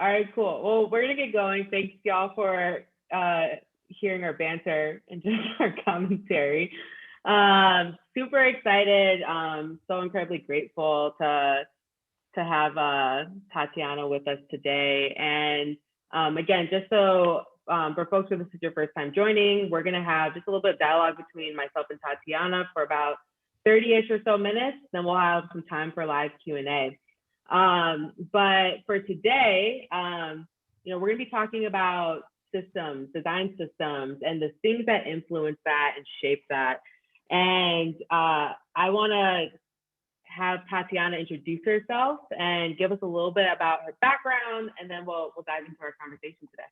All right, cool. Well, we're gonna get going. Thanks y'all for hearing our banter and just our commentary. Super excited. So incredibly grateful to have Tatiana with us today. And again, just so for folks who this is your first time joining, we're gonna have just a little bit of dialogue between myself and Tatiana for about 30-ish or so minutes. Then we'll have some time for live Q&A. But for today, we're gonna be talking about systems, design systems, and the things that influence that and shape that. And I wanna have Tatiana introduce herself and give us a little bit about her background, and then we'll dive into our conversation today.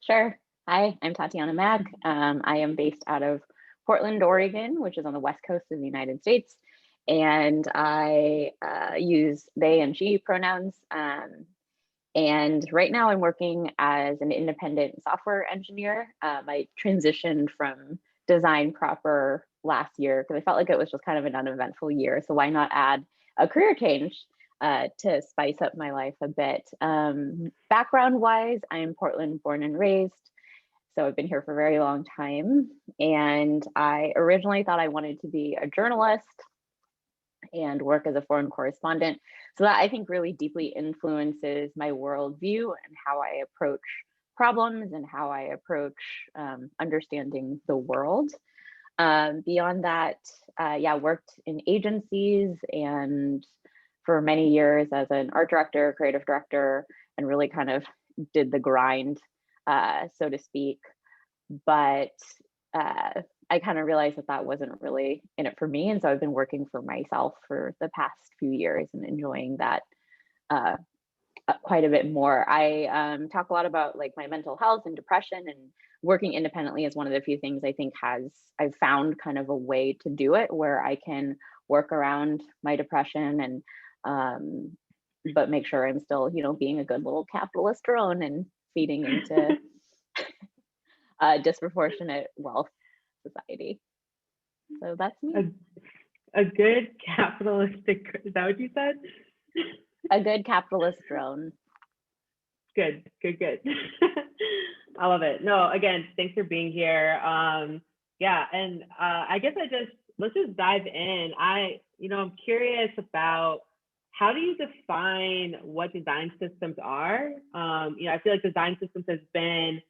Sure. Hi, I'm Tatiana Mack. I am based out of Portland, Oregon, which is on the west coast of the United States. And I use they and she pronouns. And right now I'm working as an independent software engineer. I transitioned from design proper last year because I felt like it was just kind of an uneventful year. So why not add a career change to spice up my life a bit. Background wise, I am Portland born and raised. So I've been here for a very long time. And I originally thought I wanted to be a journalist and work as a foreign correspondent. So that I think really deeply influences my worldview and how I approach problems and how I approach understanding the world. Beyond that, worked in agencies and for many years as an art director, creative director, and really kind of did the grind, so to speak. But I kind of realized that wasn't really in it for me. And so I've been working for myself for the past few years and enjoying that quite a bit more. I talk a lot about like my mental health and depression, and working independently is one of the few things I think I've found kind of a way to do it where I can work around my depression and but make sure I'm still, being a good little capitalist drone and feeding into disproportionate wealth society. So that's me. A good capitalistic, is that what you said? A good capitalist drone. Good. I love it. No, again, thanks for being here. And I guess let's just dive in. I'm curious about how do you define what design systems are? I feel like design systems has been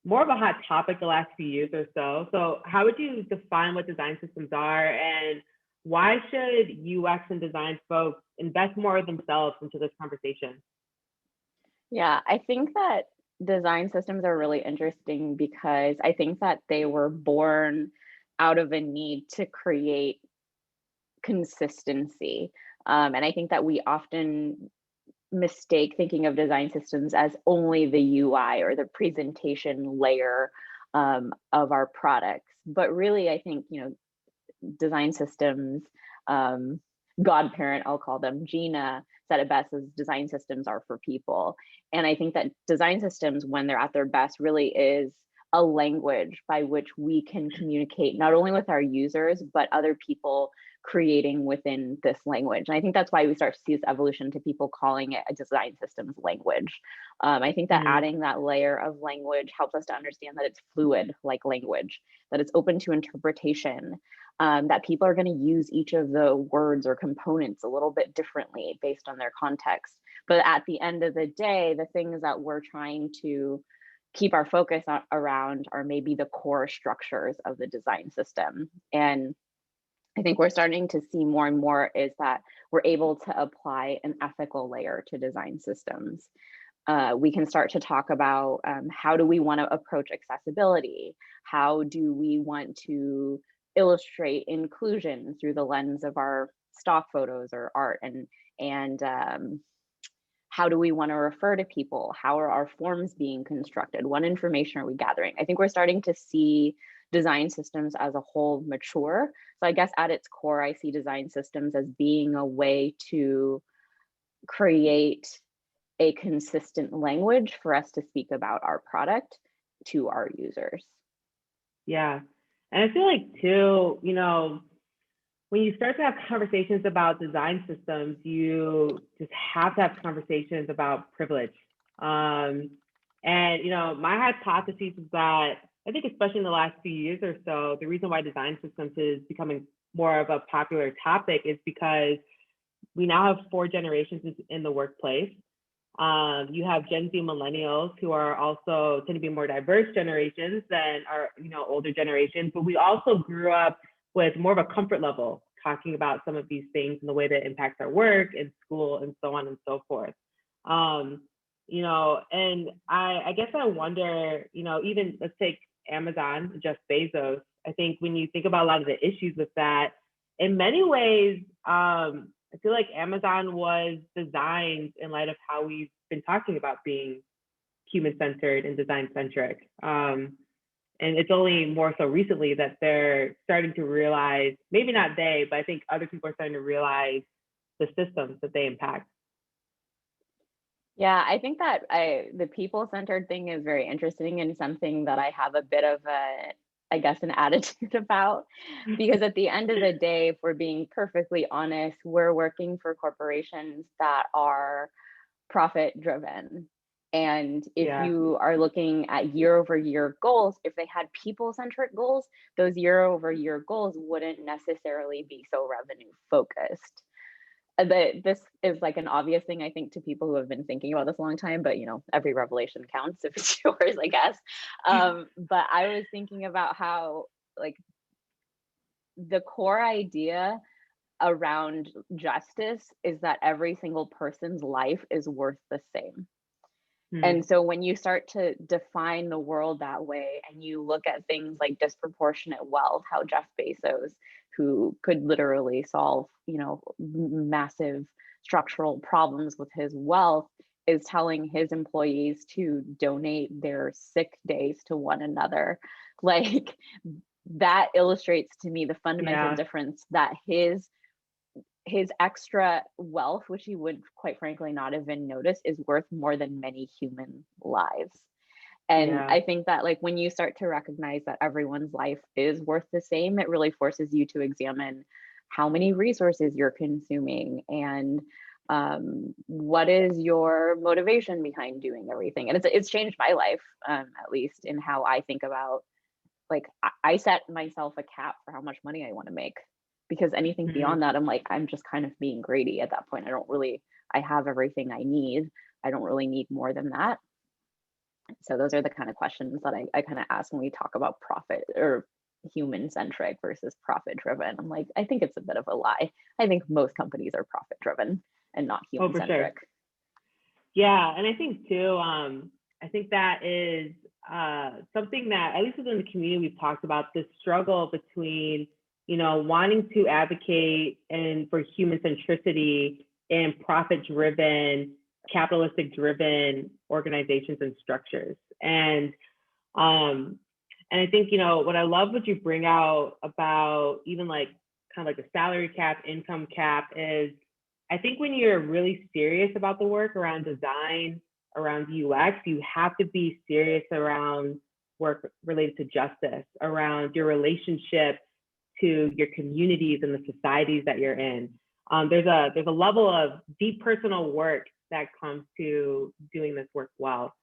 more of a hot topic the last few years or so. So how would you define what design systems are, and why should UX and design folks invest more of themselves into this conversation? Yeah, I think that design systems are really interesting because I think that they were born out of a need to create consistency. And I think that we often mistake thinking of design systems as only the UI or the presentation layer of our products. But really, I think, design systems, godparent, I'll call them, Gina said it best, as design systems are for people. And I think that design systems, when they're at their best, really is a language by which we can communicate not only with our users, but other people creating within this language. And I think that's why we start to see this evolution to people calling it a design systems language. I think that adding that layer of language helps us to understand that it's fluid like language, that it's open to interpretation, that people are going to use each of the words or components a little bit differently based on their context. But at the end of the day, the things that we're trying to keep our focus around are maybe the core structures of the design system. And I think we're starting to see more and more is that we're able to apply an ethical layer to design systems. We can start to talk about how do we want to approach accessibility? How do we want to illustrate inclusion through the lens of our stock photos or art? And how do we want to refer to people? How are our forms being constructed? What information are we gathering? I think we're starting to see design systems as a whole mature. So I guess at its core, I see design systems as being a way to create a consistent language for us to speak about our product to our users. Yeah. And I feel like too, when you start to have conversations about design systems, you just have to have conversations about privilege. Um, and my hypothesis is that I think, especially in the last few years or so, the reason why design systems is becoming more of a popular topic is because we now have four generations in the workplace. You have Gen Z millennials who are also tend to be more diverse generations than our older generations, but we also grew up with more of a comfort level talking about some of these things and the way that it impacts our work and school and so on and so forth. And I guess I wonder, even let's take Amazon, Jeff Bezos. I think when you think about a lot of the issues with that, in many ways, I feel like Amazon was designed in light of how we've been talking about being human-centered and design-centric. And it's only more so recently that they're starting to realize, maybe not they, but I think other people are starting to realize the systems that they impact. Yeah, I think that the people-centered thing is very interesting and something that I have a bit of I guess, an attitude about. Because at the end of the day, if we're being perfectly honest, we're working for corporations that are profit driven. And if Yeah, you are looking at year over year goals, if they had people centric goals, those year over year goals wouldn't necessarily be so revenue focused. This is like an obvious thing, I think, to people who have been thinking about this a long time, but every revelation counts if it's yours, I guess. But I was thinking about how, like, the core idea around justice is that every single person's life is worth the same. And Hmm. so when you start to define the world that way and you look at things like disproportionate wealth, how Jeff Bezos, who could literally solve, massive structural problems with his wealth, is telling his employees to donate their sick days to one another. Like, that illustrates to me the fundamental Yeah, difference that his extra wealth, which he would quite frankly not even notice, is worth more than many human lives. And yeah, I think that, like, when you start to recognize that everyone's life is worth the same, it really forces you to examine how many resources you're consuming and what is your motivation behind doing everything. And it's changed my life, at least in how I think about, like, I set myself a cap for how much money I want to make, because anything hmm, beyond that, I'm just kind of being greedy at that point. I have everything I need. I don't really need more than that. So those are the kind of questions that I kind of ask when we talk about profit or human centric versus profit driven. I'm like, I think it's a bit of a lie. I think most companies are profit driven and not oh, human for sure. centric. Yeah, and I think too, I think that is something that, at least within the community, we've talked about the struggle between, wanting to advocate and for human centricity and profit-driven, capitalistic-driven organizations and structures. Um, and I think, what I love what you bring out about even like kind of like a salary cap, income cap is, I think when you're really serious about the work around design, around UX, you have to be serious around work related to justice, around your relationship to your communities and the societies that you're in. There's a level of deep personal work that comes to doing this work well.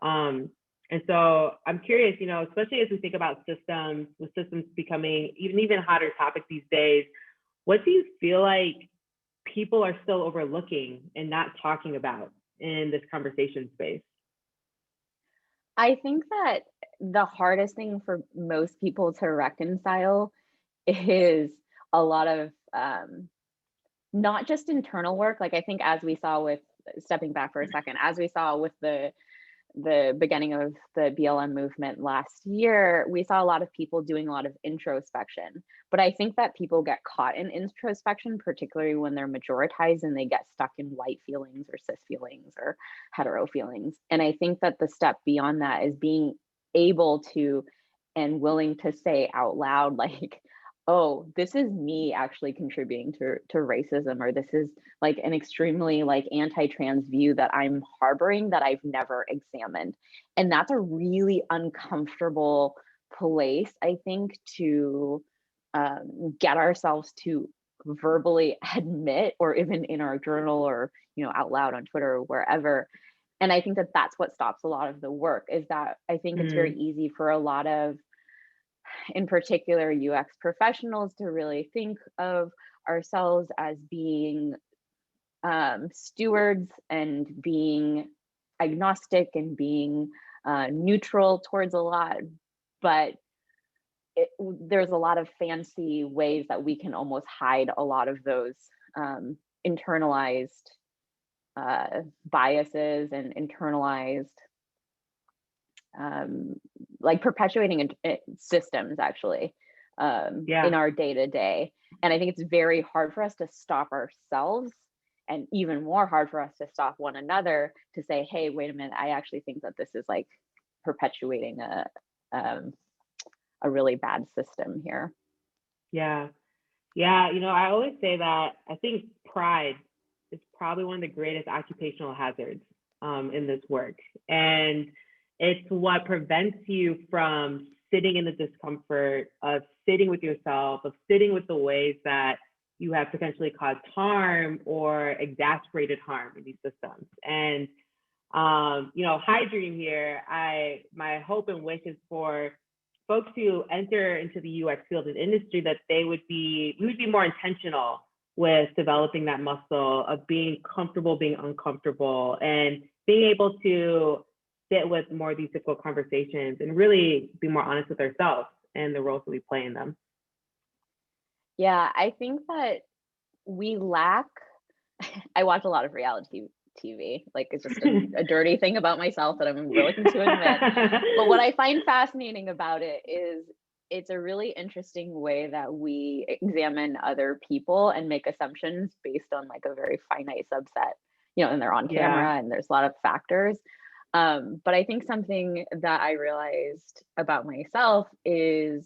Um, and so I'm curious, especially as we think about systems, with systems becoming even hotter topic these days, what do you feel like people are still overlooking and not talking about in this conversation space? I think that the hardest thing for most people to reconcile is a lot of not just internal work. Like, I think, as we saw with, stepping back for a second, as we saw with the beginning of the BLM movement last year, we saw a lot of people doing a lot of introspection. But I think that people get caught in introspection, particularly when they're majoritized and they get stuck in white feelings or cis feelings or hetero feelings. And I think that the step beyond that is being able to and willing to say out loud, like, oh, this is me actually contributing to racism, or this is like an extremely like anti-trans view that I'm harboring that I've never examined. And that's a really uncomfortable place, I think, to get ourselves to verbally admit, or even in our journal, or out loud on Twitter or wherever. And I think that that's what stops a lot of the work, is that I think it's very Mm, easy for a lot of, in particular, UX professionals to really think of ourselves as being stewards and being agnostic and being neutral towards a lot. But there's a lot of fancy ways that we can almost hide a lot of those internalized biases and internalized like perpetuating systems, actually, yeah. in our day to day. And I think it's very hard for us to stop ourselves, and even more hard for us to stop one another, to say, hey, wait a minute, I actually think that this is like perpetuating a really bad system here. Yeah. Yeah. I always say that I think pride is probably one of the greatest occupational hazards in this work. And it's what prevents you from sitting in the discomfort of sitting with yourself, of sitting with the ways that you have potentially caused harm or exasperated harm in these systems. And high dream here, my hope and wish is for folks who enter into the UX field and industry, that we would be more intentional with developing that muscle of being comfortable, being uncomfortable, and being able to sit with more of these difficult conversations and really be more honest with ourselves and the roles that we play in them. Yeah, I think that we lack, I watch a lot of reality TV. Like, it's just a dirty thing about myself that I'm willing to admit. But what I find fascinating about it is it's a really interesting way that we examine other people and make assumptions based on like a very finite subset, and they're on camera and there's a lot of factors. But I think something that I realized about myself is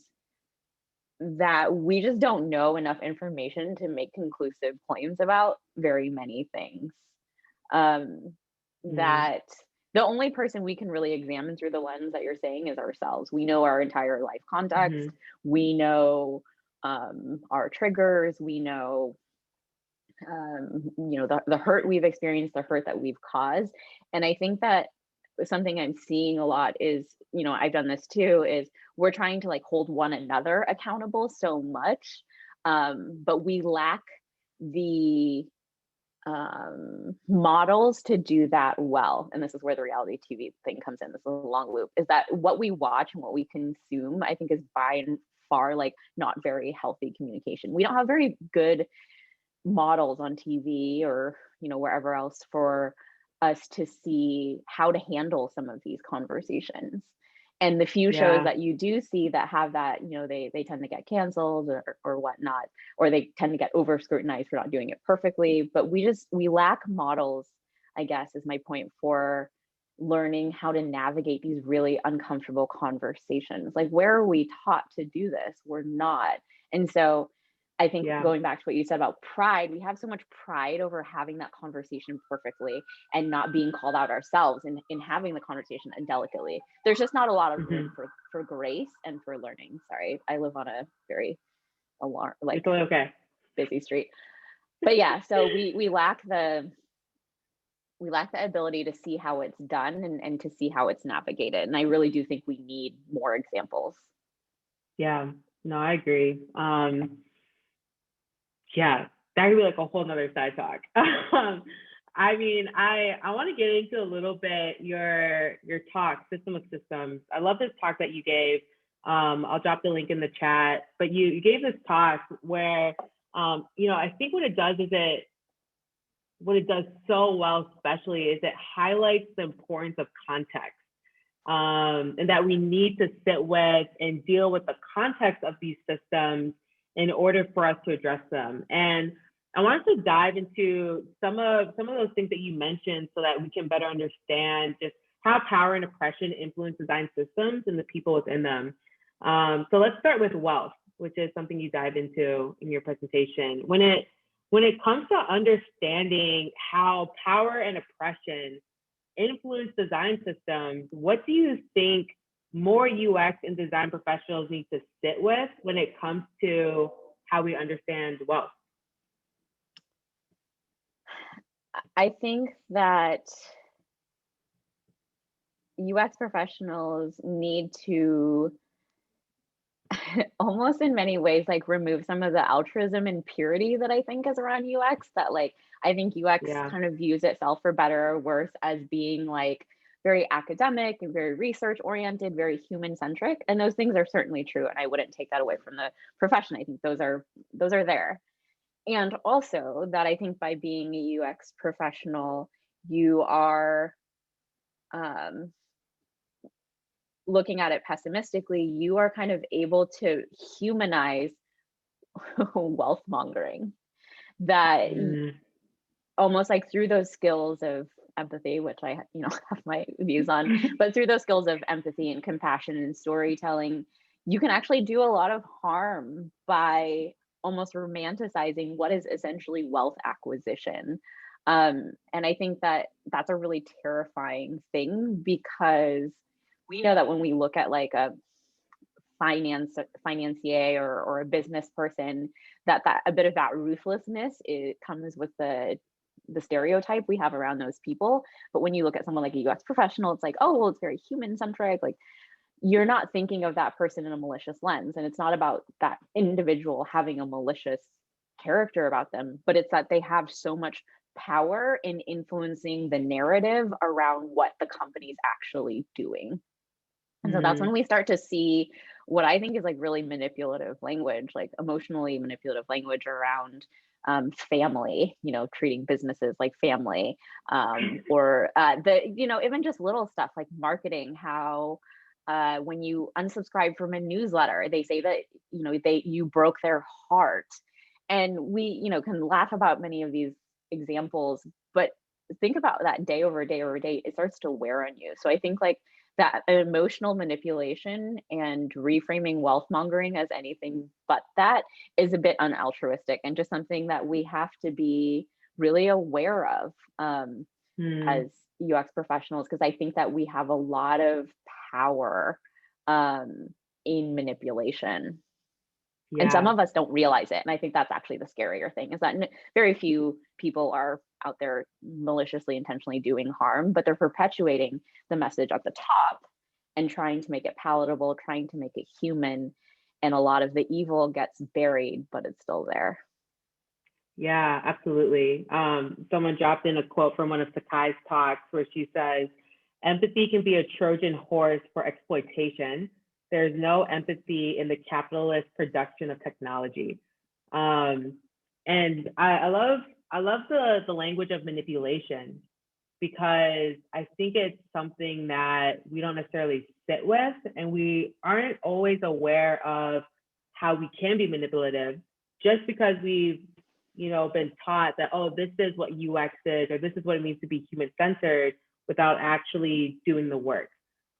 that we just don't know enough information to make conclusive claims about very many things. That the only person we can really examine through the lens that you're saying is ourselves. We know our entire life context. Mm-hmm. We know our triggers. We know the hurt we've experienced, the hurt that we've caused. And I think that something I'm seeing a lot is, I've done this too, is we're trying to like hold one another accountable so much, but we lack the models to do that well. And this is where the reality TV thing comes in. This is a long loop, is that what we watch and what we consume, I think, is by and far like not very healthy communication. We don't have very good models on TV or wherever else for us to see how to handle some of these conversations. And the few shows that you do see that have that, they tend to get canceled or whatnot, or they tend to get over scrutinized for not doing it perfectly. But we lack models, I guess, is my point, for learning how to navigate these really uncomfortable conversations. Like, where are we taught to do this? We're not. And so I think going back to what you said about pride, we have so much pride over having that conversation perfectly and not being called out ourselves in having the conversation indelicately. There's just not a lot of room for grace and for learning. Sorry, I live on a very it's totally okay. busy street. But yeah, so we lack the ability to see how it's done and to see how it's navigated. And I really do think we need more examples. Yeah, no, I agree. Yeah, that could be like a whole nother side talk. I mean, I want to get into a little bit your talk, System of Systems. I love this talk that you gave. I'll drop the link in the chat, but you gave this talk where, I think what it does so well, especially, is it highlights the importance of context, and that we need to sit with and deal with the context of these systems in order for us to address them. And I wanted to dive into some of those things that you mentioned so that we can better understand just how power and oppression influence design systems and the people within them. So let's start with wealth, which is something you dive into in your presentation. When it comes to understanding how power and oppression influence design systems, what do you think more UX and design professionals need to sit with when it comes to how we understand wealth? I think that UX professionals need to almost in many ways like remove some of the altruism and purity that I think is around UX, that like I think UX Yeah. kind of views itself for better or worse as being like very academic and very research oriented, very human centric, and those things are certainly true, and I wouldn't take that away from the profession. I think those are there. And also that I think by being a UX professional, you are um looking at it pessimistically, you are kind of able to humanize wealth mongering, that Mm, almost like through those skills of empathy, which I, have my views on, but through those skills of empathy and compassion and storytelling, you can actually do a lot of harm by almost romanticizing what is essentially wealth acquisition. And I think that that's a really terrifying thing, because we know that when we look at like a financier or a business person, that a bit of that ruthlessness, it comes with the stereotype we have around those people. But when you look at someone like a UX professional, it's like, oh well, it's very human centric. Like, you're not thinking of that person in a malicious lens, and it's not about that individual having a malicious character about them, but it's that they have so much power in influencing the narrative around what the company's actually doing. And so that's when mm, we start to see what I think is like really manipulative language, like emotionally manipulative language around family, treating businesses like family, or even just little stuff like marketing, how when you unsubscribe from a newsletter, they say that, you broke their heart. And we, can laugh about many of these examples, but think about that day over day over day, it starts to wear on you. So I think like that emotional manipulation and reframing wealth mongering as anything but that is a bit unaltruistic, and just something that we have to be really aware of mm, as UX professionals, because I think that we have a lot of power in manipulation. And some yeah. of us don't realize it. And I think that's actually the scarier thing, is that very few people are out there maliciously, intentionally doing harm, but they're perpetuating the message at the top and trying to make it palatable, trying to make it human. And a lot of the evil gets buried, but it's still there. Yeah, absolutely. Someone dropped in a quote from one of Sakai's talks where she says, empathy can be a Trojan horse for exploitation. There's no empathy in the capitalist production of technology. Um, and I love the language of manipulation, because I think it's something that we don't necessarily sit with, and we aren't always aware of how we can be manipulative, just because we've been taught that, oh, this is what UX is, or this is what it means to be human centered, without actually doing the work.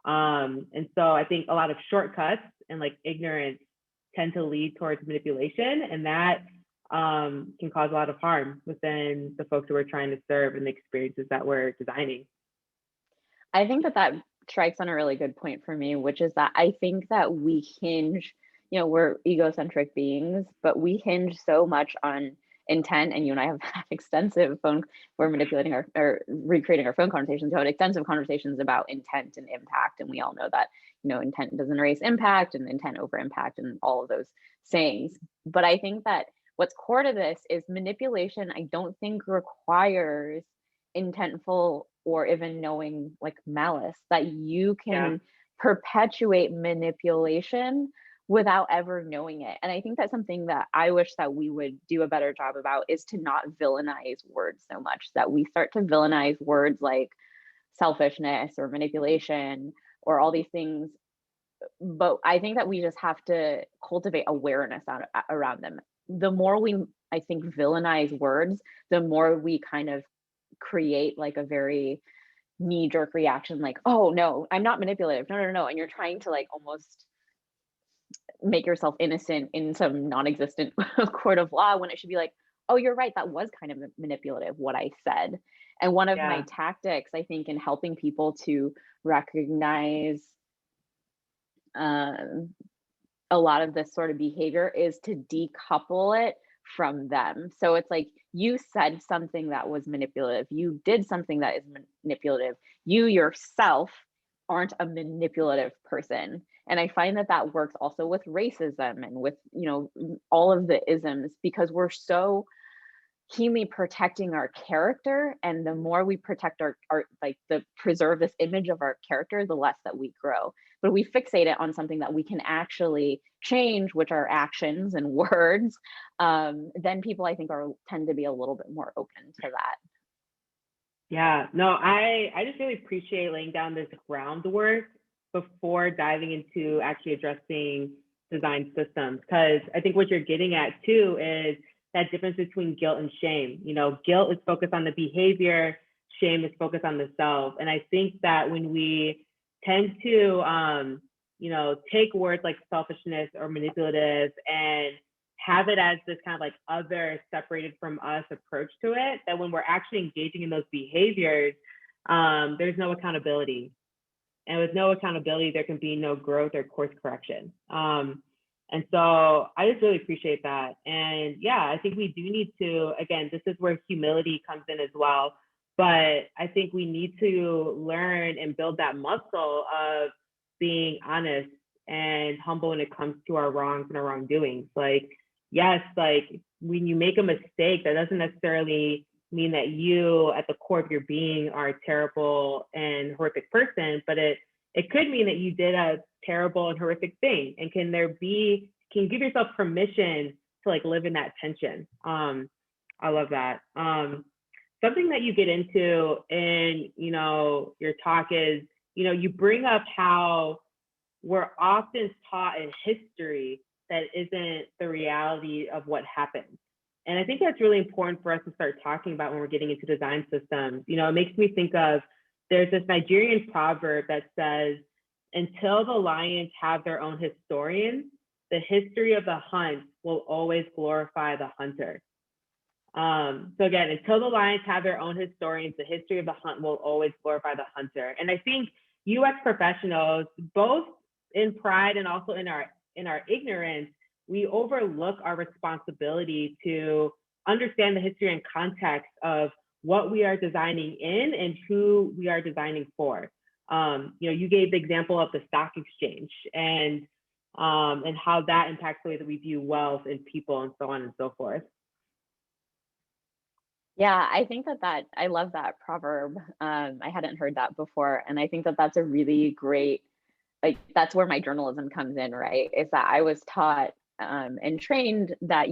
And so I think a lot of shortcuts and like ignorance tend to lead towards manipulation, and that can cause a lot of harm within the folks who we're trying to serve and the experiences that we're designing. I think that strikes on a really good point for me, which is that I think that we hinge, we're egocentric beings, but we hinge so much on intent. And you and I have had extensive we're manipulating or recreating our phone conversations, we had extensive conversations about intent and impact. And we all know that, intent doesn't erase impact, and intent over impact, and all of those sayings. But I think that what's core to this is manipulation, I don't think requires intentful or even knowing like malice, that you Yeah. can perpetuate manipulation without ever knowing it. And I think that's something that I wish that we would do a better job about, is to not villainize words so much, that we start to villainize words like selfishness or manipulation or all these things. But I think that we just have to cultivate awareness around them. The more we, I think, villainize words, the more we kind of create like a very knee jerk reaction, like, oh no, I'm not manipulative, no, no, no, no. And you're trying to like almost make yourself innocent in some non-existent court of law, when it should be like, oh, you're right, that was kind of manipulative what I said. And one of my Yeah. tactics, I think, in helping people to recognize a lot of this sort of behavior is to decouple it from them. So it's like you said something that was manipulative, you did something that is manipulative. You yourself aren't a manipulative person. And I find that that works also with racism and with, all of the isms, because we're so keenly protecting our character, and the more we protect our like the preserve this image of our character, the less that we grow. But we fixate it on something that we can actually change, which are actions and words, then people, I think, tend to be a little bit more open to that. Yeah, no, I just really appreciate laying down this groundwork before diving into actually addressing design systems, because I think what you're getting at too is that difference between guilt and shame. Guilt is focused on the behavior, shame is focused on the self. And I think that when we tend to, take words like selfishness or manipulative and have it as this kind of like other separated from us approach to it, that when we're actually engaging in those behaviors, there's no accountability. And with no accountability, there can be no growth or course correction. And so I just really appreciate that. And yeah, I think we do need to, again, this is where humility comes in as well. But I think we need to learn and build that muscle of being honest and humble when it comes to our wrongs and our wrongdoings. Like, yes, like when you make a mistake, that doesn't necessarily mean that you at the core of your being are a terrible and horrific person, but it could mean that you did a terrible and horrific thing. And can you give yourself permission to like live in that tension? I love that. Something that you get into in, your talk is, you bring up how we're often taught in history that isn't the reality of what happened. And I think that's really important for us to start talking about when we're getting into design systems. It makes me think of, there's this Nigerian proverb that says, until the lions have their own historians, the history of the hunt will always glorify the hunter. So again, until the lions have their own historians, the history of the hunt will always glorify the hunter. And I think UX professionals, both in pride and also in our ignorance, we overlook our responsibility to understand the history and context of what we are designing in and who we are designing for. You gave the example of the stock exchange and how that impacts the way that we view wealth and people and so on and so forth. Yeah, I think that I love that proverb. I hadn't heard that before. And I think that that's a really great, like, that's where my journalism comes in, right? Is that I was taught and trained that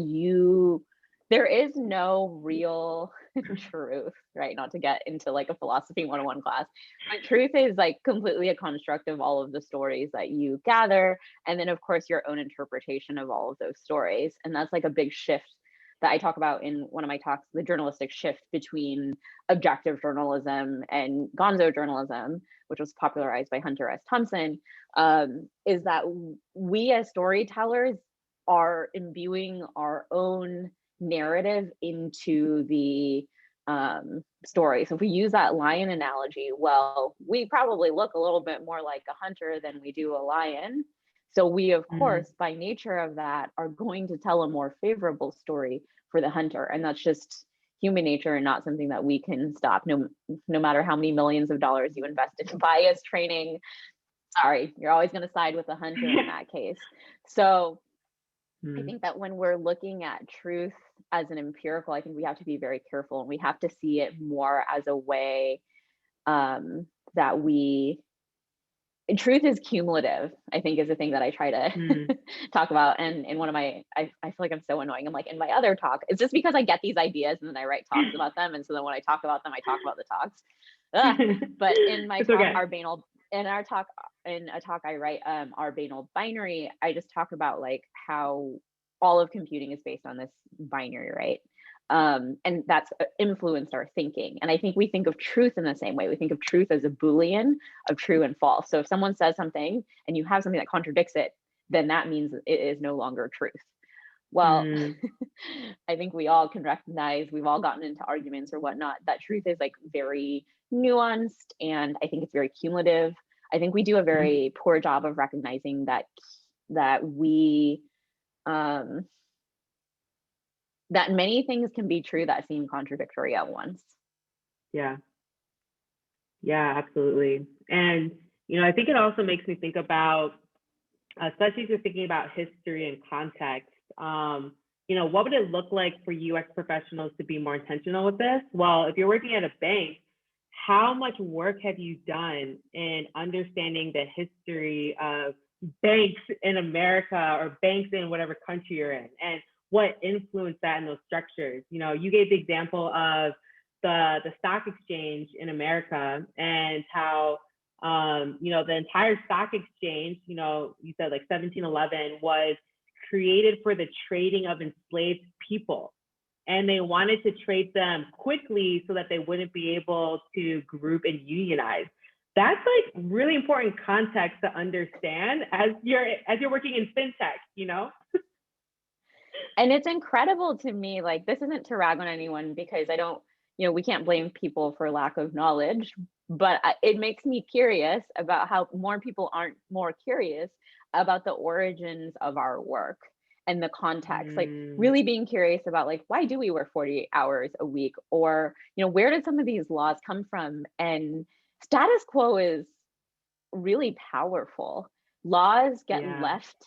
there is no real truth, right? Not to get into like a philosophy 101 class, but truth is like completely a construct of all of the stories that you gather. And then of course, your own interpretation of all of those stories. And that's like a big shift that I talk about in one of my talks, the journalistic shift between objective journalism and gonzo journalism, which was popularized by Hunter S. Thompson, is that we as storytellers are imbuing our own narrative into the story. So if we use that lion analogy, well, we probably look a little bit more like a hunter than we do a lion. So we, of course, by nature of that, are going to tell a more favorable story for the hunter. And that's just human nature and not something that we can stop. No matter how many millions of dollars you invest in bias training, sorry, you're always going to side with the hunter in that case. So I think that when we're looking at truth as an empirical, I think we have to be very careful, and we have to see it more as a way that truth is cumulative, I think, is the thing that I try to talk about. And in one of I feel like I'm so annoying. I'm like, in my other talk, it's just because I get these ideas and then I write talks about them. And so then when I talk about them, I talk about the talks. But in my talk, okay. In a talk I write, our banal binary, I just talk about like how all of computing is based on this binary, right? And that's influenced our thinking. And I think we think of truth in the same way. We think of truth as a Boolean of true and false. So if someone says something and you have something that contradicts it, then that means it is no longer truth. Well, I think we all can recognize, we've all gotten into arguments or whatnot, that truth is like very nuanced, and I think it's very cumulative. I think we do a very poor job of recognizing that we um, that many things can be true that seem contradictory at once. Yeah. Yeah, absolutely. And, I think it also makes me think about, especially if you're thinking about history and context, what would it look like for UX professionals to be more intentional with this? Well, if you're working at a bank, how much work have you done in understanding the history of banks in America or banks in whatever country you're in, and what influenced that in those structures? You gave the example of the stock exchange in America, and how the entire stock exchange, you said like 1711 was created for the trading of enslaved people. And they wanted to trade them quickly so that they wouldn't be able to group and unionize. That's like really important context to understand as you're working in fintech. And it's incredible to me, like, this isn't to rag on anyone, because I don't, we can't blame people for lack of knowledge, but it makes me curious about how more people aren't more curious about the origins of our work and the context, like really being curious about, like, why do we work 48 hours a week? Or, where did some of these laws come from? And status quo is really powerful. Laws get Yeah. left,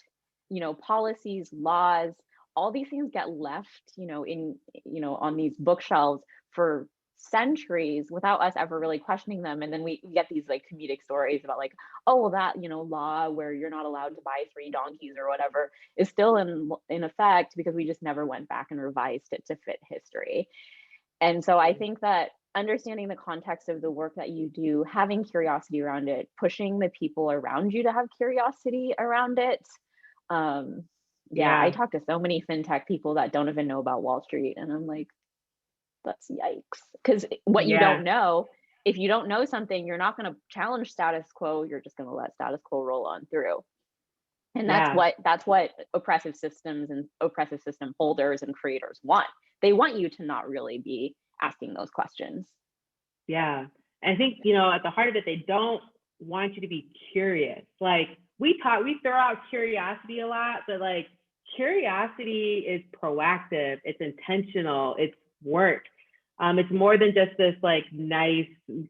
policies, laws, all these things get left, on these bookshelves for centuries without us ever really questioning them. And then we get these like comedic stories about, like, oh, well, that, law where you're not allowed to buy 3 donkeys or whatever is still in effect because we just never went back and revised it to fit history. And so I think that understanding the context of the work that you do, having curiosity around it, pushing the people around you to have curiosity around it. I talk to so many fintech people that don't even know about Wall Street, and I'm like, that's yikes. Because what you don't know, if you don't know something, you're not going to challenge status quo. You're just going to let status quo roll on through. And that's what oppressive systems and oppressive system holders and creators want. They want you to not really be asking those questions. Yeah. I think, at the heart of it, they don't want you to be curious. Like we throw out curiosity a lot, but like curiosity is proactive, it's intentional, it's work. It's more than just this like nice,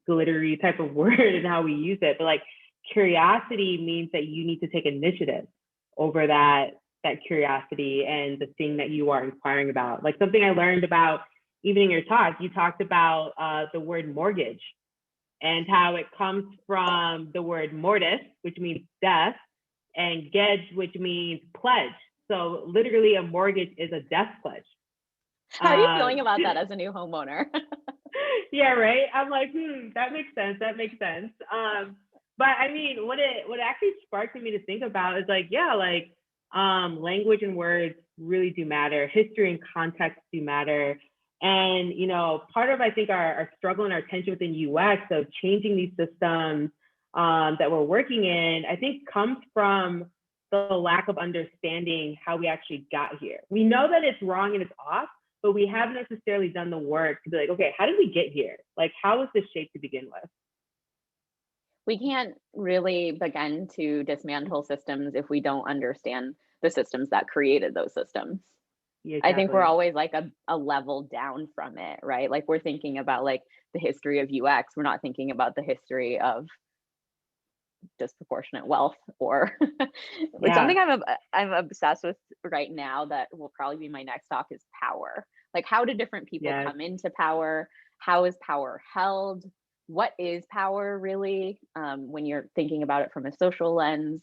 glittery type of word and how we use it, but like curiosity means that you need to take initiative over that curiosity and the thing that you are inquiring about. Like something I learned about even in your talk, you talked about the word mortgage and how it comes from the word mortis, which means death, and gedge, which means pledge. So literally a mortgage is a death pledge. How are you feeling about that as a new homeowner? Yeah, right. I'm like, that makes sense. That makes sense. But I mean, what actually sparked me to think about is like, language and words really do matter. History and context do matter. And, part of, I think, our struggle and our tension within UX of changing these systems that we're working in, I think comes from the lack of understanding how we actually got here. We know that it's wrong and it's off, but we haven't necessarily done the work to be like, okay, how did we get here? Like, how was this shaped to begin with? We can't really begin to dismantle systems if we don't understand the systems that created those systems. Yeah, exactly. I think we're always like a level down from it, right? Like we're thinking about like the history of UX. We're not thinking about the history of disproportionate wealth or like something I'm obsessed with right now that will probably be my next talk is power. Like how do different people come into power? How is power held? What is power really? When you're thinking about it from a social lens,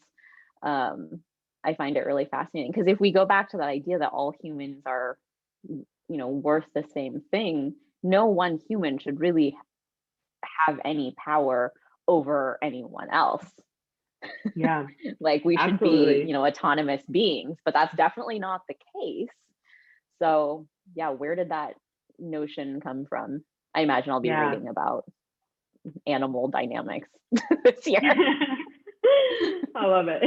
I find it really fascinating because if we go back to that idea that all humans are, worth the same thing, no one human should really have any power over anyone else. Yeah. Like we absolutely. should be, autonomous beings, but that's definitely not the case. So yeah, where did that notion come from? I imagine I'll be reading about animal dynamics this year. I love it.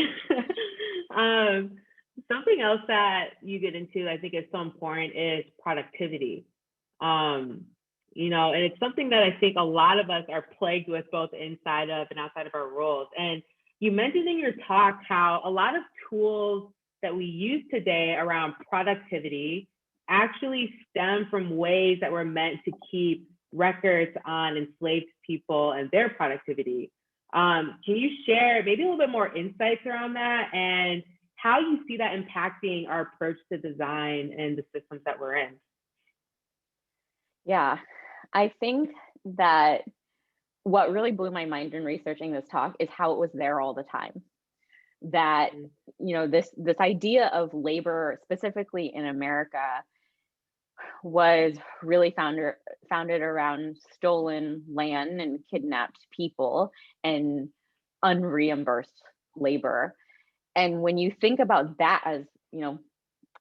Something else that you get into, I think is so important is productivity. and it's something that I think a lot of us are plagued with both inside of and outside of our roles. And you mentioned in your talk how a lot of tools that we use today around productivity actually stem from ways that were meant to keep records on enslaved people and their productivity. Can you share maybe a little bit more insights around that and how you see that impacting our approach to design and the systems that we're in? Yeah, I think that what really blew my mind in researching this talk is how it was there all the time. That, this idea of labor, specifically in America, was really founded around stolen land and kidnapped people and unreimbursed labor. And when you think about that as,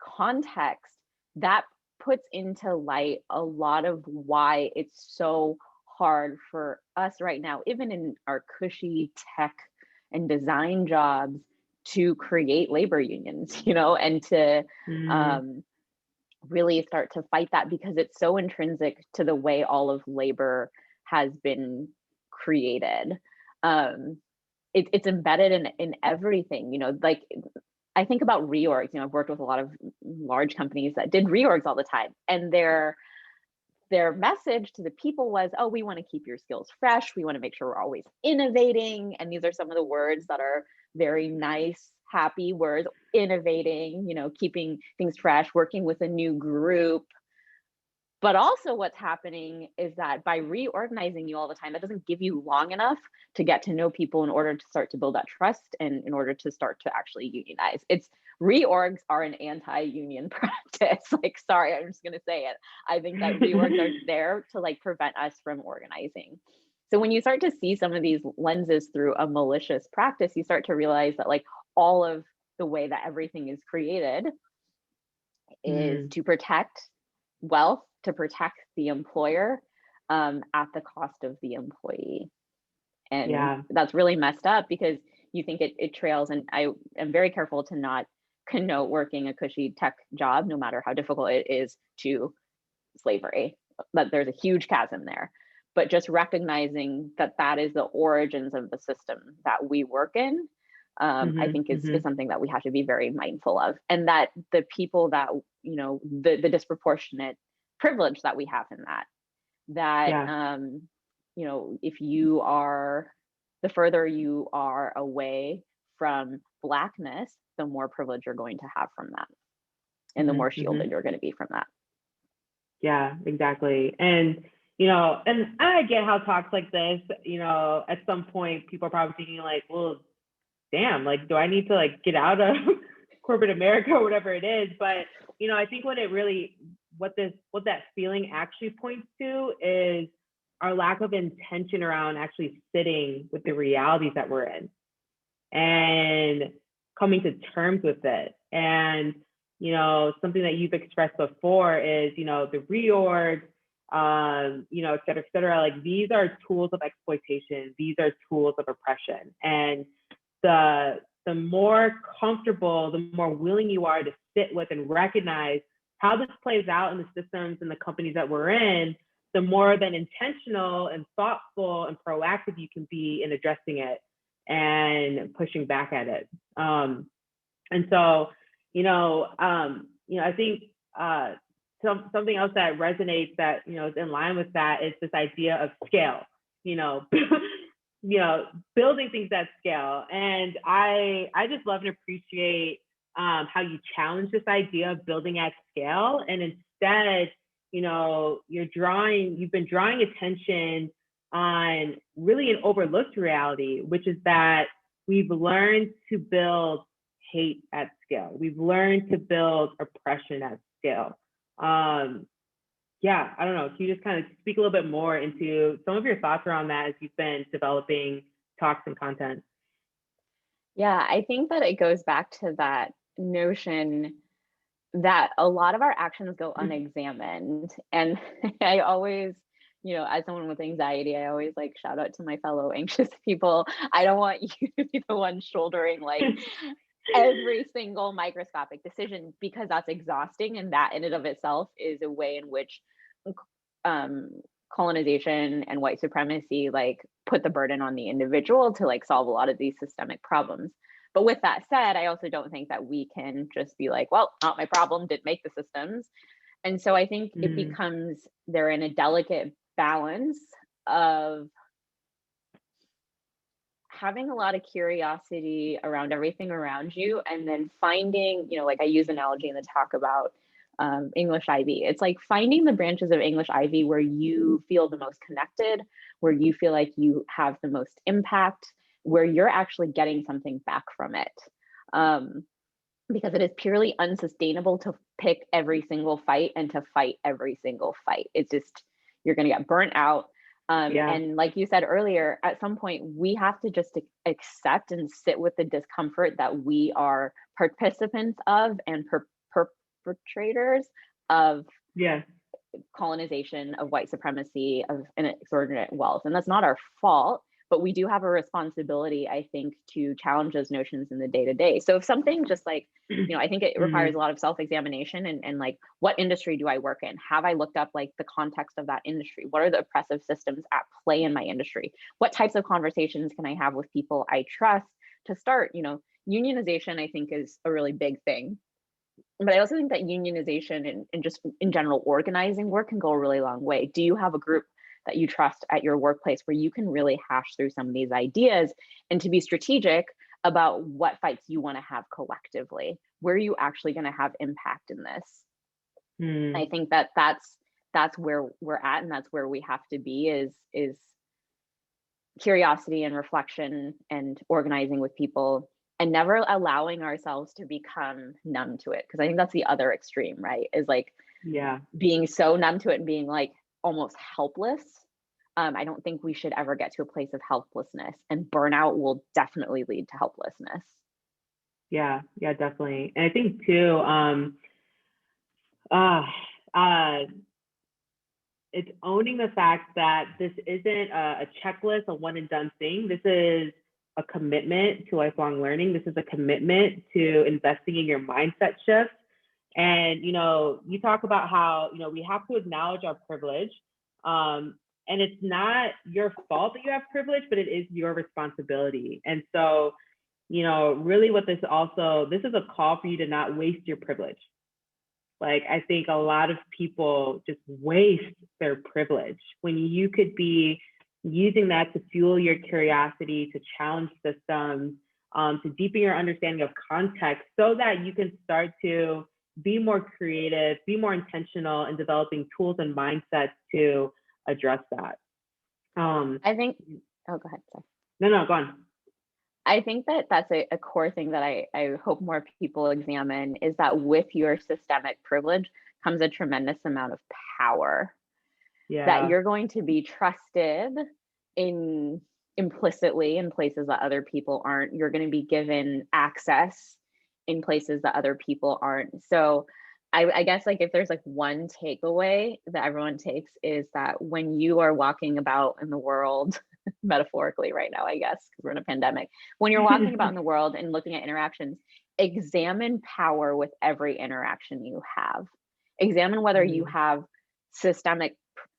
context, that puts into light a lot of why it's so hard for us right now, even in our cushy tech and design jobs, to create labor unions, and to really start to fight that, because it's so intrinsic to the way all of labor has been created. It's embedded in everything, like I think about reorgs. I've worked with a lot of large companies that did reorgs all the time, and their message to the people was, oh, we want to keep your skills fresh, we want to make sure we're always innovating. And these are some of the words that are very nice, happy words: innovating, keeping things fresh, working with a new group. But also what's happening is that by reorganizing you all the time, that doesn't give you long enough to get to know people in order to start to build that trust and in order to start to actually unionize. Reorgs are an anti-union practice. Like, sorry, I'm just going to say it. I think that reorgs are there to prevent us from organizing. So when you start to see some of these lenses through a malicious practice, you start to realize that all of the way that everything is created is to protect wealth, to protect the employer, at the cost of the employee. And that's really messed up, because you think it trails. And I am very careful to not connote working a cushy tech job, no matter how difficult it is, to slavery. But there's a huge chasm there. But just recognizing that is the origins of the system that we work in, I think is something that we have to be very mindful of. And that the people that, the disproportionate privilege that we have in that, if you are, the further you are away from Blackness, the more privilege you're going to have from that, and the more shielded you're going to be from that. Yeah, exactly. And and I get how talks like this, at some point people are probably thinking well, damn, do I need to get out of corporate America or whatever it is? But I think what that feeling actually points to is our lack of intention around actually sitting with the realities that we're in and coming to terms with it. And something that you've expressed before is the reorg, et cetera, et cetera. These are tools of exploitation. These are tools of oppression. And the more comfortable, the more willing you are to sit with and recognize how this plays out in the systems and the companies that we're in, the more then intentional and thoughtful and proactive you can be in addressing it and pushing back at it. And so, I think something else that resonates that, is in line with that is this idea of scale, building things at scale. And I just love and appreciate how you challenge this idea of building at scale. And instead, you've been drawing attention on really an overlooked reality, which is that we've learned to build hate at scale. We've learned to build oppression at scale. Yeah, I don't know. Can you just kind of speak a little bit more into some of your thoughts around that as you've been developing talks and content? Yeah, I think that it goes back to that notion that a lot of our actions go unexamined. And I always, as someone with anxiety, I always shout out to my fellow anxious people. I don't want you to be the one shouldering every single microscopic decision, because that's exhausting. And that in and of itself is a way in which colonization and white supremacy like put the burden on the individual to like solve a lot of these systemic problems. But with that said, I also don't think that we can just be like, well, not my problem, didn't make the systems. And so I think it becomes, they're in a delicate balance of having a lot of curiosity around everything around you, and then finding, you know, like I use analogy in the talk about English Ivy. It's like finding the branches of English Ivy where you feel the most connected, where you feel like you have the most impact, where you're actually getting something back from it. Because it is purely unsustainable to pick every single fight and to fight every single fight. It's just, you're going to get burnt out. And like you said earlier, at some point we have to just accept and sit with the discomfort that we are participants of and perpetrators of colonization, of white supremacy, of inordinate wealth. And that's not our fault, but we do have a responsibility, I think, to challenge those notions in the day-to-day. So if something just like, you know, I think it requires a lot of self-examination and like, what industry do I work in? Have I looked up like the context of that industry? What are the oppressive systems at play in my industry? What types of conversations can I have with people I trust to start? You know, unionization, I think, is a really big thing. But I also think that unionization and just in general organizing work can go a really long way. Do you have a group that you trust at your workplace where you can really hash through some of these ideas and to be strategic about what fights you want to have collectively? Where are you actually going to have impact in this? I think that that's where we're at, and that's where we have to be, is curiosity and reflection and organizing with people, and never allowing ourselves to become numb to it. Because I think that's the other extreme, right? Is like being so numb to it and being like almost helpless. I don't think we should ever get to a place of helplessness, and burnout will definitely lead to helplessness. Yeah, definitely. And I think too, it's owning the fact that this isn't a checklist, a one and done thing. This is a commitment to lifelong learning. This is a commitment to investing in your mindset shift. And, you know, you talk about how, you know, we have to acknowledge our privilege. And it's not your fault that you have privilege, but it is your responsibility. And so, you know, really what this is a call for you to not waste your privilege. Like, I think a lot of people just waste their privilege when you could be using that to fuel your curiosity, to challenge systems, to deepen your understanding of context, so that you can start to be more creative, be more intentional in developing tools and mindsets to address that. I think, oh, go ahead. Sorry. No, go on. I think that that's a core thing that I hope more people examine, is that with your systemic privilege comes a tremendous amount of power. That you're going to be trusted implicitly in places that other people aren't. You're going to be given access in places that other people aren't. So I guess like if there's like one takeaway that everyone takes, is that when you are walking about in the world, metaphorically right now, I guess, because we're in a pandemic, when you're walking about in the world and looking at interactions, examine power with every interaction you have. Examine whether you have systemic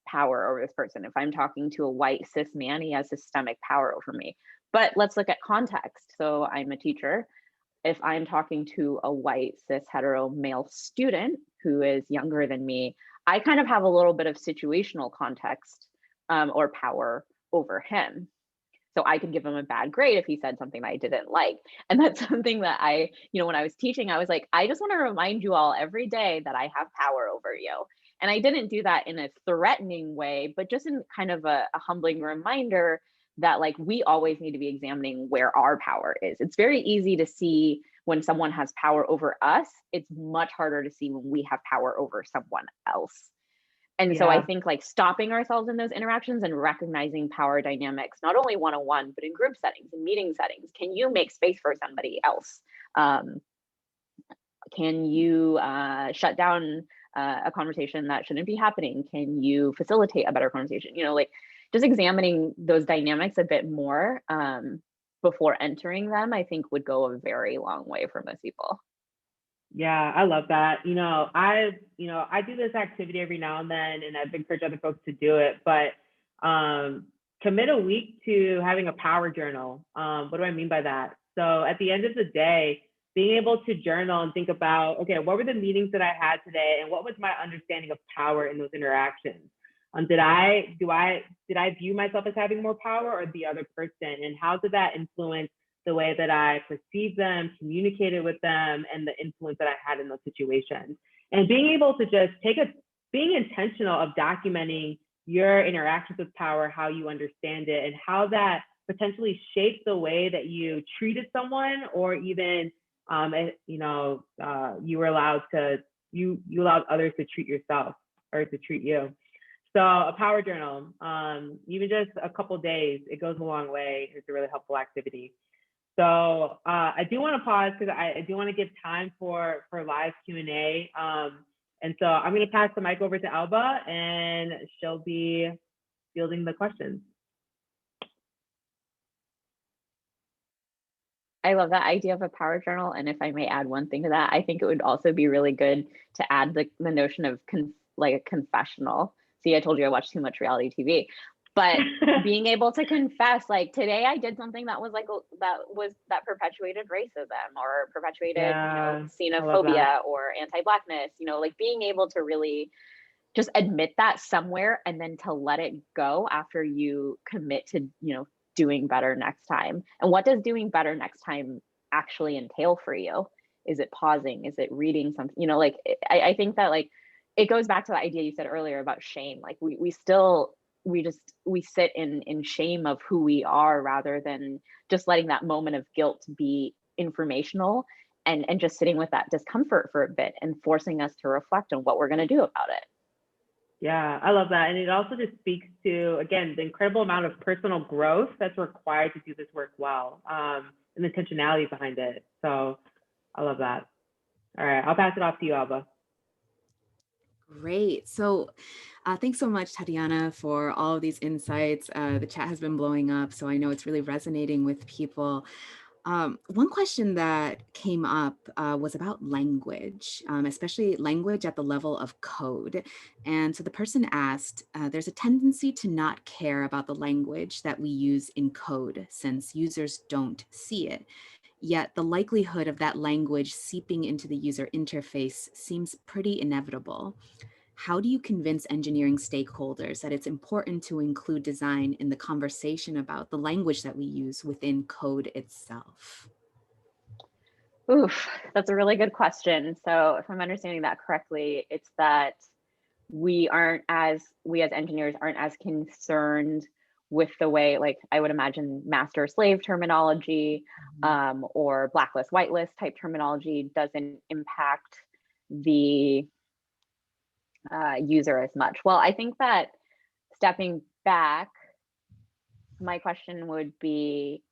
power over this person. If I'm talking to a white cis man, he has systemic power over me. But let's look at context. So I'm a teacher. If I'm talking to a white cis hetero male student who is younger than me, I kind of have a little bit of situational context or power over him. So I could give him a bad grade if he said something that I didn't like. And that's something that when I was teaching, I was like, I just want to remind you all every day that I have power over you. And I didn't do that in a threatening way, but just in kind of a humbling reminder that like we always need to be examining where our power is. It's very easy to see when someone has power over us. It's much harder to see when we have power over someone else. And so I think like stopping ourselves in those interactions and recognizing power dynamics, not only one-on-one, but in group settings and meeting settings. Can you make space for somebody else? Can you shut down a conversation that shouldn't be happening? Can you facilitate a better conversation? Like just examining those dynamics a bit more before entering them, I think would go a very long way for most people. Yeah, I love that. I do this activity every now and then, and I've encouraged other folks to do it, but commit a week to having a power journal. What do I mean by that? So at the end of the day, being able to journal and think about, okay, what were the meetings that I had today, and what was my understanding of power in those interactions? Did I view myself as having more power or the other person, and how did that influence the way that I perceived them, communicated with them, and the influence that I had in those situations? And being able to just being intentional of documenting your interactions with power, how you understand it, and how that potentially shapes the way that you treated someone, or even, you allowed others to treat yourself or to treat you. So a power journal, even just a couple days, it goes a long way. It's a really helpful activity. So I do want to pause because I do want to give time for live Q&A. And so I'm going to pass the mic over to Alba, and she'll be fielding the questions. I love that idea of a power journal. And if I may add one thing to that, I think it would also be really good to add the notion of like a confessional. See, I told you I watch too much reality TV, but being able to confess, like, today I did something that was that perpetuated racism or perpetuated, Yeah, I love that. xenophobia or anti-Blackness, like being able to really just admit that somewhere and then to let it go after you commit to, doing better next time. And what does doing better next time actually entail for you? Is it pausing? Is it reading something? I think that, like, it goes back to the idea you said earlier about shame. Like we sit in shame of who we are, rather than just letting that moment of guilt be informational, and just sitting with that discomfort for a bit and forcing us to reflect on what we're going to do about it. Yeah, I love that. And it also just speaks to, again, the incredible amount of personal growth that's required to do this work well, and the intentionality behind it. So I love that. All right, I'll pass it off to you, Alba. Great. So thanks so much, Tatiana, for all of these insights. The chat has been blowing up, so I know it's really resonating with people. One question that came up was about language, especially language at the level of code. And so the person asked, there's a tendency to not care about the language that we use in code since users don't see it. Yet the likelihood of that language seeping into the user interface seems pretty inevitable. How do you convince engineering stakeholders that it's important to include design in the conversation about the language that we use within code itself? Oof, that's a really good question. So if I'm understanding that correctly, it's that we as engineers aren't as concerned with the way, like, I would imagine master slave terminology, or blacklist whitelist type terminology doesn't impact the user as much. Well, I think that stepping back, my question would be,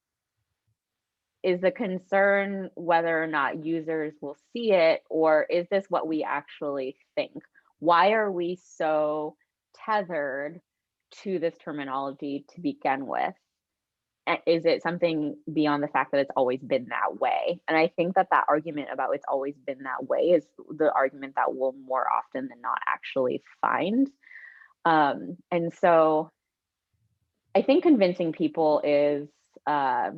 is the concern whether or not users will see it, or is this what we actually think? Why are we so tethered to this terminology to begin with? Is it something beyond the fact that it's always been that way? And I think that argument about it's always been that way is the argument that we'll more often than not actually find. And so I think convincing people is a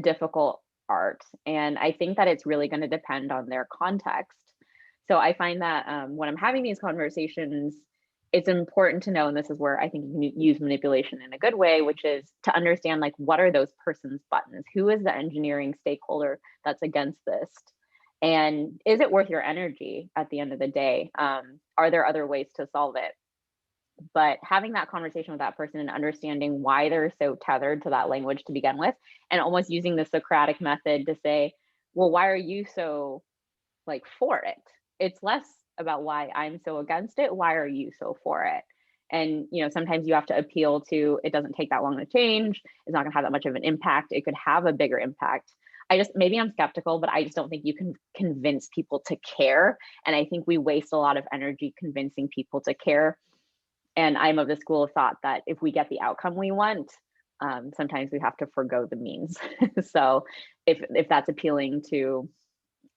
difficult art. And I think that it's really going to depend on their context. So I find that when I'm having these conversations, it's important to know, and this is where I think you can use manipulation in a good way, which is to understand, like, what are those person's buttons? Who is the engineering stakeholder that's against this? And is it worth your energy at the end of the day? Are there other ways to solve it? But having that conversation with that person and understanding why they're so tethered to that language to begin with, and almost using the Socratic method to say, well, why are you so, like, for it? It's less about why I'm so against it. Why are you so for it? And, sometimes you have to appeal to, it doesn't take that long to change. It's not going to have that much of an impact. It could have a bigger impact. Maybe I'm skeptical, but I just don't think you can convince people to care. And I think we waste a lot of energy convincing people to care. And I'm of the school of thought that if we get the outcome we want, sometimes we have to forgo the means. So if that's appealing to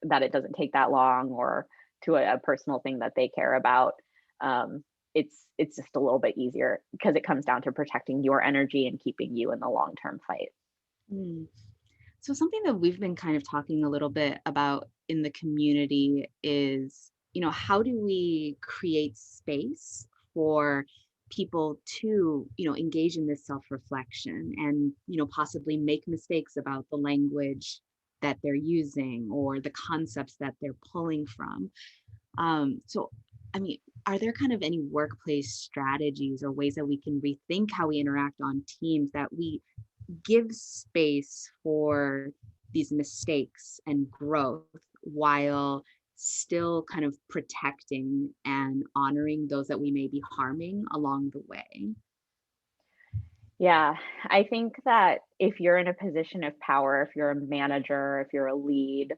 that it doesn't take that long, or to a personal thing that they care about. It's just a little bit easier because it comes down to protecting your energy and keeping you in the long-term fight. Mm. So something that we've been kind of talking a little bit about in the community is, how do we create space for people to, engage in this self-reflection and, possibly make mistakes about the language that they're using or the concepts that they're pulling from. So, I mean, are there kind of any workplace strategies or ways that we can rethink how we interact on teams, that we give space for these mistakes and growth while still kind of protecting and honoring those that we may be harming along the way? Yeah, I think that if you're in a position of power, if you're a manager, if you're a lead,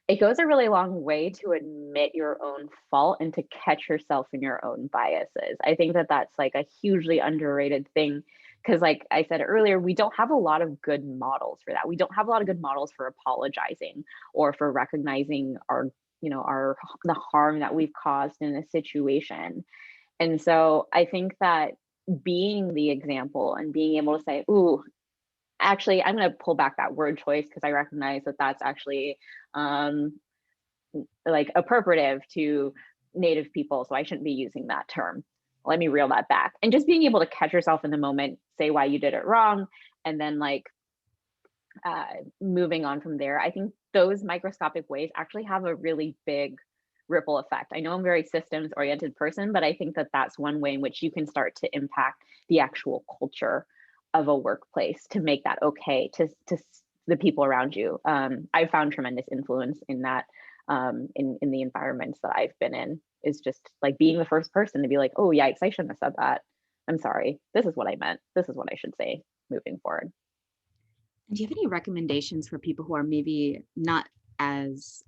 it goes a really long way to admit your own fault and to catch yourself in your own biases. I think that that's like a hugely underrated thing, because like I said earlier, we don't have a lot of good models for that. We don't have a lot of good models for apologizing or for recognizing the harm that we've caused in a situation. And so I think that being the example and being able to say, ooh, actually, I'm going to pull back that word choice because I recognize that that's actually um, like appropriative to Native people, so I shouldn't be using that term. Let me reel that back. And just being able to catch yourself in the moment, say why you did it wrong, and then moving on from there. I think those microscopic ways actually have a really big ripple effect. I know I'm a very systems oriented person, but I think that that's one way in which you can start to impact the actual culture of a workplace to make that okay to the people around you. I found tremendous influence in that, in the environments that I've been in, is just like being the first person to be like, oh yikes, I shouldn't have said that. I'm sorry. This is what I meant. This is what I should say moving forward. Do you have any recommendations for people who are maybe not as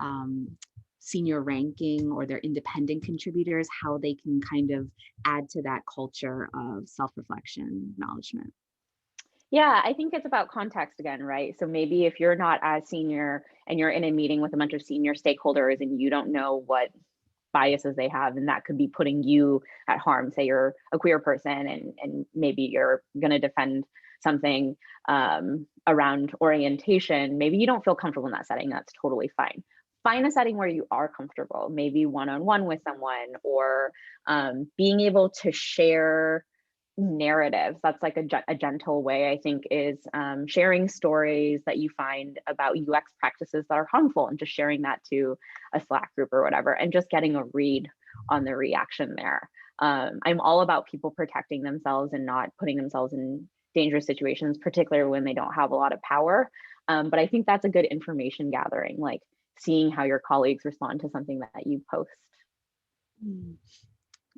senior ranking, or they're independent contributors, how they can kind of add to that culture of self-reflection, acknowledgement? Yeah, I think it's about context again, right? So maybe if you're not as senior and you're in a meeting with a bunch of senior stakeholders and you don't know what biases they have, and that could be putting you at harm. Say you're a queer person and maybe you're going to defend something around orientation. Maybe you don't feel comfortable in that setting. That's totally fine. Find a setting where you are comfortable, maybe one-on-one with someone, or being able to share narratives. That's like a gentle way, I think, is sharing stories that you find about UX practices that are harmful and just sharing that to a Slack group or whatever, and just getting a read on the reaction there. I'm all about people protecting themselves and not putting themselves in dangerous situations, particularly when they don't have a lot of power. But I think that's a good information gathering, like seeing how your colleagues respond to something that you post. Mm.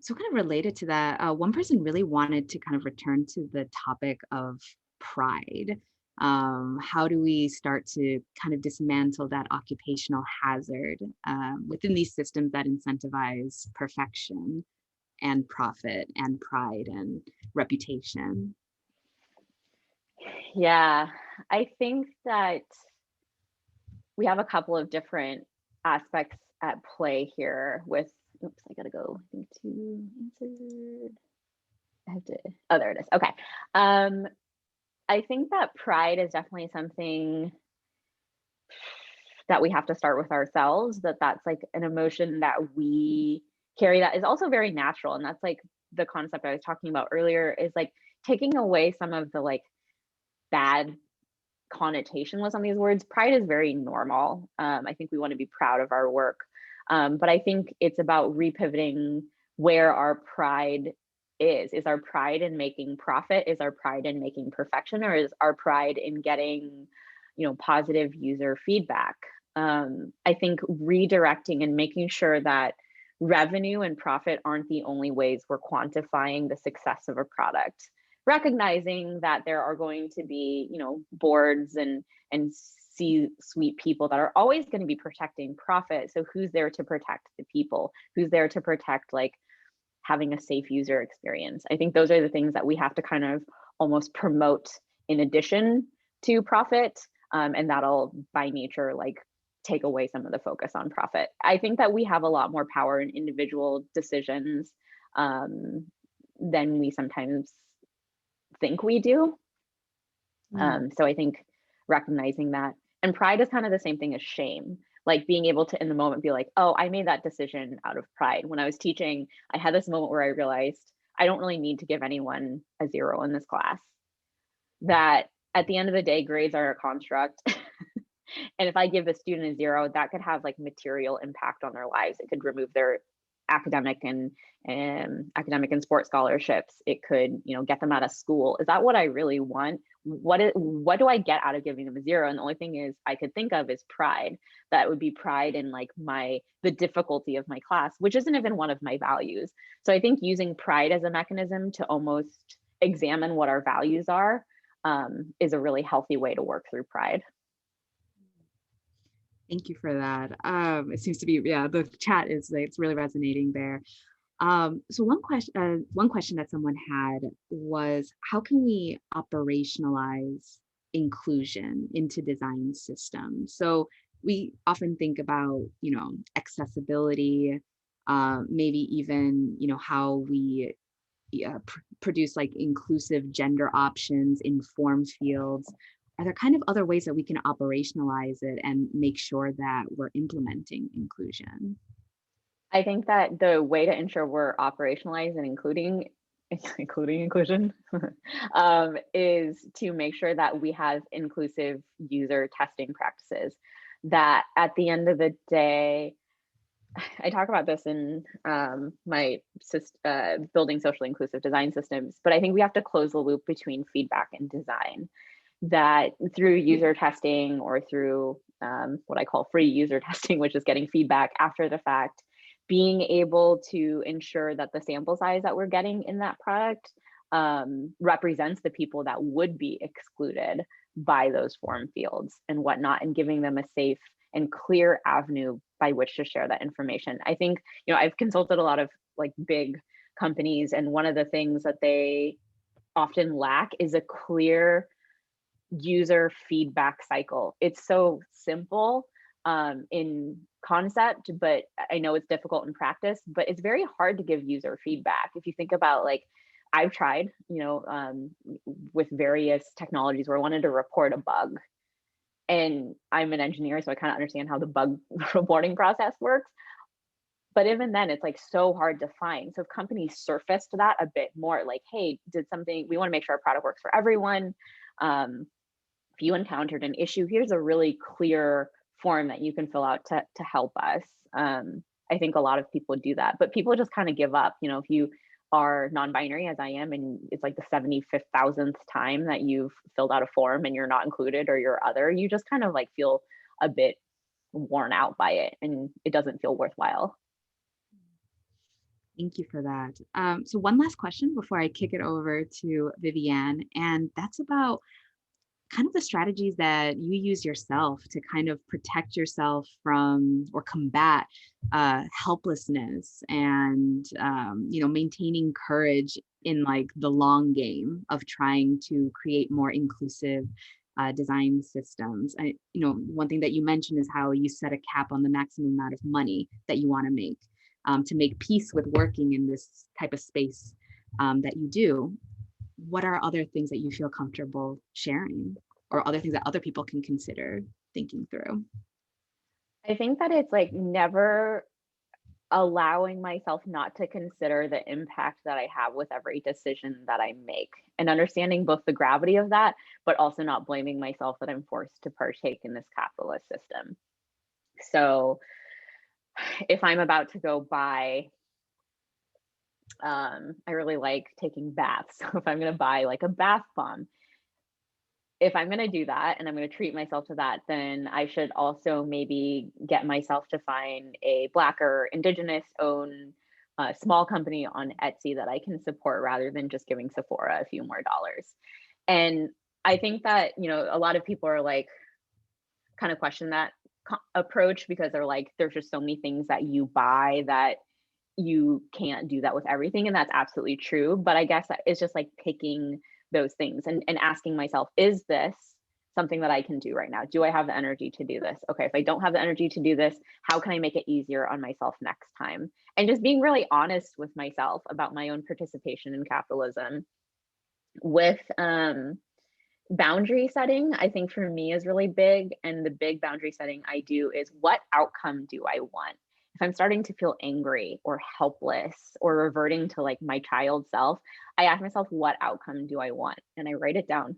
So kind of related to that, one person really wanted to kind of return to the topic of pride. How do we start to kind of dismantle that occupational hazard within these systems that incentivize perfection and profit and pride and reputation? Yeah, I think that we have a couple of different aspects at play here with, oops, I gotta go, I think to answer. I have to, oh, there it is. Okay. I think that pride is definitely something that we have to start with ourselves, that's like an emotion that we carry that is also very natural. And that's like the concept I was talking about earlier, is like taking away some of the like bad connotation with some of these words. Pride is very normal. I think we want to be proud of our work. But I think it's about repivoting where our pride is. Is our pride in making profit? Is our pride in making perfection? Or is our pride in getting, positive user feedback? I think redirecting and making sure that revenue and profit aren't the only ways we're quantifying the success of a product, recognizing that there are going to be, boards and C-suite people that are always going to be protecting profit. So who's there to protect the people? Who's there to protect like having a safe user experience? I think those are the things that we have to kind of almost promote in addition to profit. And that'll by nature like take away some of the focus on profit. I think that we have a lot more power in individual decisions than we sometimes think we do. So I think recognizing that, and pride is kind of the same thing as shame, like being able to in the moment be like, oh, I made that decision out of pride. When I was teaching, I had this moment where I realized I don't really need to give anyone a 0 in this class, that at the end of the day, grades are a construct. And if I give the student a 0, that could have like material impact on their lives. It could remove their academic and sports scholarships. It could, get them out of school. Is that what I really want? What do I get out of giving them a 0? And the only thing is I could think of is pride. That would be pride in like the difficulty of my class, which isn't even one of my values. So I think using pride as a mechanism to almost examine what our values are is a really healthy way to work through pride. Thank you for that. It seems to be, the chat is it's really resonating there. So one question that someone had was, how can we operationalize inclusion into design systems? So we often think about, accessibility, maybe even, how we produce like inclusive gender options in form fields. Are there kind of other ways that we can operationalize it and make sure that we're implementing inclusion? I think that the way to ensure we're operationalized and including inclusion is to make sure that we have inclusive user testing practices. That at the end of the day, I talk about this in my building socially inclusive design systems, but I think we have to close the loop between feedback and design. That through user testing or through what I call free user testing, which is getting feedback after the fact, being able to ensure that the sample size that we're getting in that product represents the people that would be excluded by those form fields and whatnot, and giving them a safe and clear avenue by which to share that information. I think, I've consulted a lot of like big companies, and one of the things that they often lack is a clear user feedback cycle. It's so simple in concept, but I know it's difficult in practice, but it's very hard to give user feedback. If you think about like, I've tried, with various technologies where I wanted to report a bug, and I'm an engineer, so I kind of understand how the bug reporting process works. But even then, it's like so hard to find. So if companies surfaced that a bit more, like, hey, we want to make sure our product works for everyone. If you encountered an issue, here's a really clear form that you can fill out to help us. I think a lot of people do that, but people just kind of give up. If you are non-binary as I am, and it's like the 75,000th time that you've filled out a form and you're not included or you're other, you just kind of like feel a bit worn out by it and it doesn't feel worthwhile. Thank you for that. So one last question before I kick it over to Vivianne, and that's about kind of the strategies that you use yourself to kind of protect yourself from or combat helplessness and maintaining courage in like the long game of trying to create more inclusive design systems. One thing that you mentioned is how you set a cap on the maximum amount of money that you want to make peace with working in this type of space that you do. What are other things that you feel comfortable sharing, or other things that other people can consider thinking through? I think that it's like never allowing myself not to consider the impact that I have with every decision that I make, and understanding both the gravity of that, but also not blaming myself that I'm forced to partake in this capitalist system. So if I'm about to go buy, I really like taking baths. So if I'm going to buy like a bath bomb, if I'm going to do that and I'm going to treat myself to that, then I should also maybe get myself to find a Black or Indigenous owned small company on Etsy that I can support, rather than just giving Sephora a few more dollars. And I think that, a lot of people are like, kind of question that approach, because they're like, there's just so many things that you buy that you can't do that with everything. And that's absolutely true. But I guess it's just like picking those things and asking myself, is this something that I can do right now? Do I have the energy to do this? Okay, if I don't have the energy to do this, how can I make it easier on myself next time? And just being really honest with myself about my own participation in capitalism. With boundary setting, I think for me is really big. And the big boundary setting I do is, what outcome do I want? If I'm starting to feel angry or helpless or reverting to like my child self, I ask myself, what outcome do I want? And I write it down.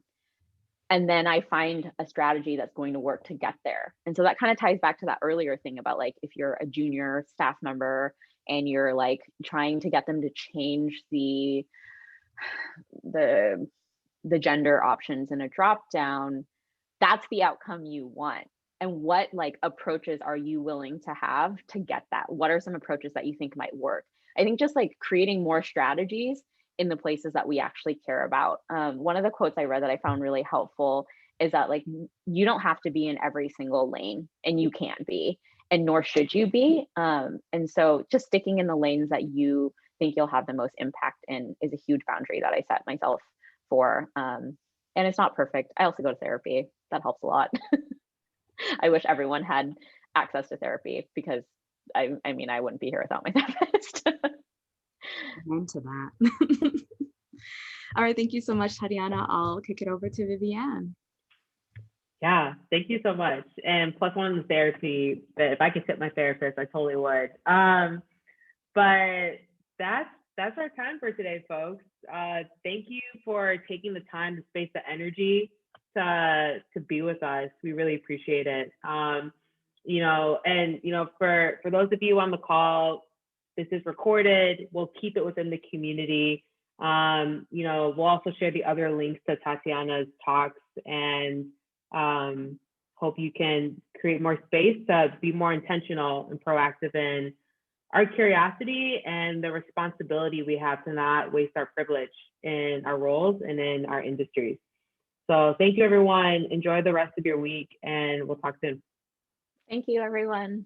And then I find a strategy that's going to work to get there. And so that kind of ties back to that earlier thing about like, if you're a junior staff member and you're like trying to get them to change the gender options in a drop down, that's the outcome you want. And what like approaches are you willing to have to get that? What are some approaches that you think might work? I think just like creating more strategies in the places that we actually care about. One of the quotes I read that I found really helpful is that like, you don't have to be in every single lane, and you can't be, and nor should you be. And so just sticking in the lanes that you think you'll have the most impact in is a huge boundary that I set myself for. And it's not perfect. I also go to therapy. That helps a lot. I wish everyone had access to therapy, because I mean, I wouldn't be here without my therapist. Amen to that. All right, thank you so much, Tatiana. I'll kick it over to Vivianne. Yeah, thank you so much. And plus one in the therapy, that if I could tip my therapist, I totally would. But that's our time for today, folks. Thank you for taking the time to space the energy to be with us. We really appreciate it. You know, and you know, for those of you on the call, this is recorded. We'll keep it within the community. You know, we'll also share the other links to Tatiana's talks, and hope you can create more space to be more intentional and proactive in our curiosity and the responsibility we have to not waste our privilege in our roles and in our industries. So thank you, everyone. Enjoy the rest of your week, and we'll talk soon. Thank you, everyone.